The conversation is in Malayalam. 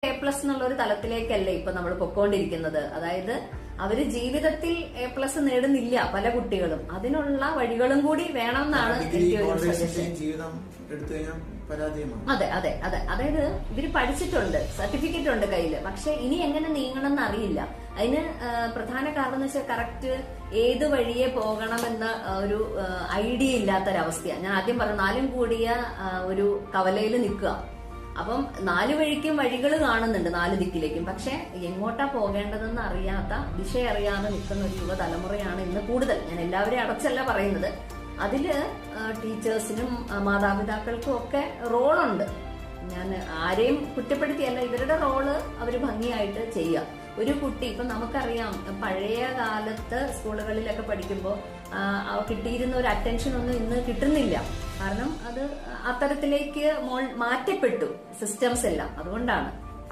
A+ എന്നുള്ള ഒരു തലത്തിലേക്കല്ലേ ഇപ്പൊ നമ്മൾ പൊക്കോണ്ടിരിക്കുന്നത്. അതായത് അവര് ജീവിതത്തിൽ A+ നേടുന്നില്ല പല കുട്ടികളും. അതിനുള്ള വഴികളും കൂടി വേണം എന്നാണ് എനിക്ക് ഒരു സജഷൻ. അതെ അതെ അതെ അതായത് ഇവര് പഠിച്ചിട്ടുണ്ട്, സർട്ടിഫിക്കറ്റ് ഉണ്ട് കയ്യില്, പക്ഷെ ഇനി എങ്ങനെ നീങ്ങണം എന്ന് അറിയില്ല. അതിന് പ്രധാന കാരണം എന്ന് വെച്ചാൽ കറക്റ്റ് ഏത് വഴിയെ പോകണമെന്ന ഒരു ഐഡിയ ഇല്ലാത്തൊരവസ്ഥയാണ്. ഞാൻ ആദ്യം പറഞ്ഞു 4 കൂടിയ ഒരു കവലയിൽ നിൽക്കുക. അപ്പം 4 വഴിക്കും വഴികൾ കാണുന്നുണ്ട്, 4 ദിക്കിലേക്കും. പക്ഷെ എങ്ങോട്ടാ പോകേണ്ടതെന്ന് അറിയാത്ത, ദിശ അറിയാതെ നിൽക്കുന്ന ഒരു യുവതലമുറയാണ് ഇന്ന് കൂടുതൽ. ഞാൻ എല്ലാവരെയും അടച്ചല്ല പറയുന്നത്. അതില് ടീച്ചേഴ്സിനും മാതാപിതാക്കൾക്കും ഒക്കെ റോളുണ്ട്. ഞാൻ ആരെയും കുറ്റപ്പെടുത്തിയല്ല, ഇവരുടെ റോള് അവര് ഭംഗിയായിട്ട് ചെയ്യുക. ഒരു കുട്ടി ഇപ്പൊ നമുക്കറിയാം, പഴയ കാലത്ത് സ്കൂളുകളിലൊക്കെ പഠിക്കുമ്പോൾ കിട്ടിയിരുന്ന ഒരു അറ്റൻഷൻ ഒന്നും ഇന്ന് കിട്ടുന്നില്ല. കാരണം അത് അത്തരത്തിലേക്ക് മാറ്റപ്പെട്ടു സിസ്റ്റംസ് എല്ലാം. അതുകൊണ്ടാണ്